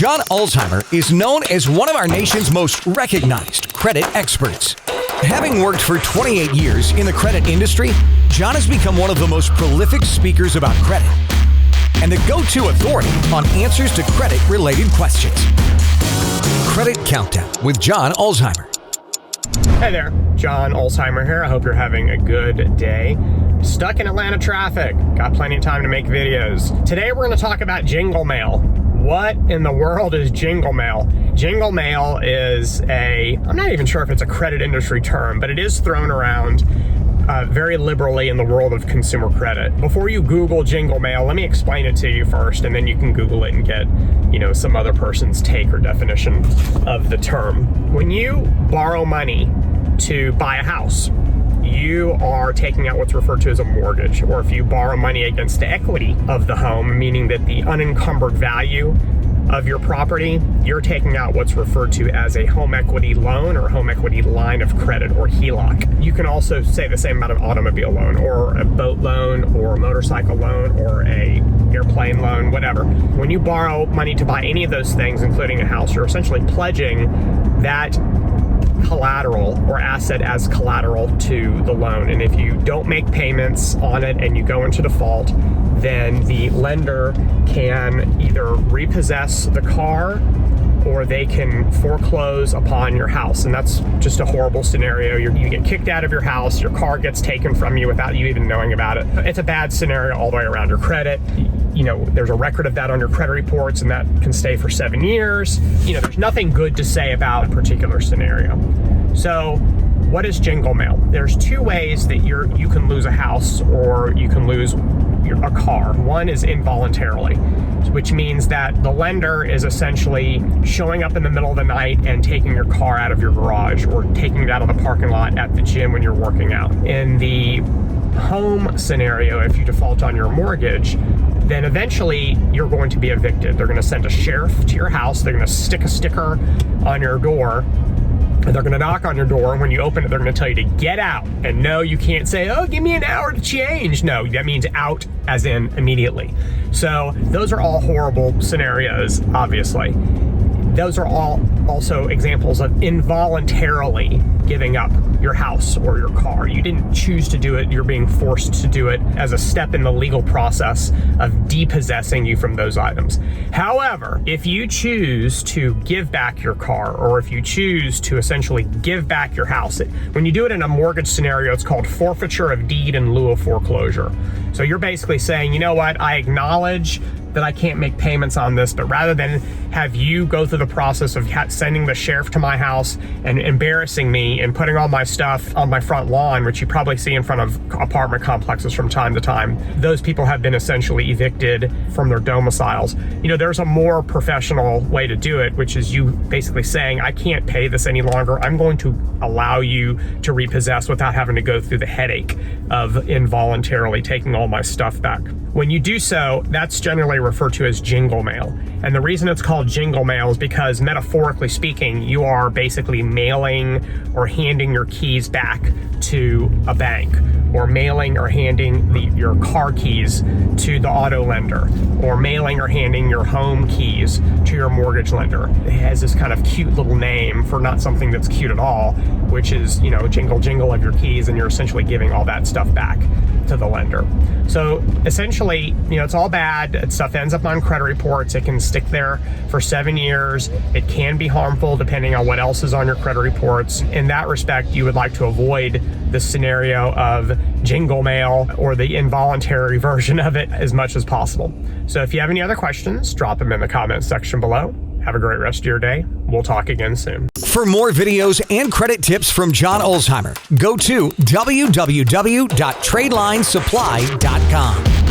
John Ulzheimer is known as one of our nation's most recognized credit experts. Having worked for 28 years in the credit industry, John has become one of the most prolific speakers about credit and the go-to authority on answers to credit-related questions. Credit Countdown with John Ulzheimer. Hey there, John Ulzheimer here. I hope you're having a good day. Stuck in Atlanta traffic. Got plenty of time to make videos. Today we're going to talk about Jingle Mail. What in the world is Jingle Mail? Jingle Mail is I'm not even sure if it's a credit industry term, but it is thrown around very liberally in the world of consumer credit. Before you Google Jingle Mail, let me explain it to you first, and then you can Google it and get, some other person's take or definition of the term. When you borrow money to buy a house, you are taking out what's referred to as a mortgage, or if you borrow money against the equity of the home, meaning that the unencumbered value of your property, you're taking out what's referred to as a home equity loan or home equity line of credit, or HELOC. You can also say the same about an automobile loan or a boat loan or a motorcycle loan or a airplane loan, whatever. When you borrow money to buy any of those things, including a house, you're essentially pledging that collateral or asset as collateral to the loan. And if you don't make payments on it and you go into default, then the lender can either repossess the car or they can foreclose upon your house. And that's just a horrible scenario. You get kicked out of your house, your car gets taken from you without you even knowing about it. It's a bad scenario all the way around. Your credit, there's a record of that on your credit reports, and that can stay for 7 years. There's nothing good to say about a particular scenario. So what is Jingle Mail? There's two ways that you can lose a house or you can lose a car. One is involuntarily, which means that the lender is essentially showing up in the middle of the night and taking your car out of your garage or taking it out of the parking lot at the gym when you're working out. In the home scenario, if you default on your mortgage, then eventually you're going to be evicted. They're going to send a sheriff to your house. They're going to stick a sticker on your door. And they're going to knock on your door, and when you open it, they're going to tell you to get out. And no, you can't say, oh, give me an hour to change. No, that means out as in immediately. So those are all horrible scenarios, obviously. Those are all also examples of involuntarily giving up your house or your car. You didn't choose to do it. You're being forced to do it as a step in the legal process of depossessing you from those items. However, if you choose to give back your car, or if you choose to essentially give back your house, when you do it in a mortgage scenario, it's called forfeiture of deed in lieu of foreclosure. So you're basically saying, you know what, I acknowledge that I can't make payments on this, but rather than have you go through the process of sending the sheriff to my house and embarrassing me and putting all my stuff on my front lawn, which you probably see in front of apartment complexes from time to time, those people have been essentially evicted from their domiciles. There's a more professional way to do it, which is you basically saying, I can't pay this any longer. I'm going to allow you to repossess without having to go through the headache of involuntarily taking all my stuff back. When you do so, that's generally referred to as Jingle Mail. And the reason it's called Jingle Mail is because, metaphorically speaking, you are basically mailing or handing your keys back to a bank, or mailing or handing your car keys to the auto lender, or mailing or handing your home keys to your mortgage lender. It has this kind of cute little name for not something that's cute at all, which is, jingle jingle of your keys, and you're essentially giving all that stuff back to the lender. So essentially, it's all bad. That stuff ends up on credit reports. It can stick there for 7 years. It can be harmful depending on what else is on your credit reports. In that respect, you would like to avoid the scenario of Jingle Mail or the involuntary version of it as much as possible. So if you have any other questions, drop them in the comments section below. Have a great rest of your day. We'll talk again soon. For more videos and credit tips from John Ulzheimer, go to www.tradelinesupply.com.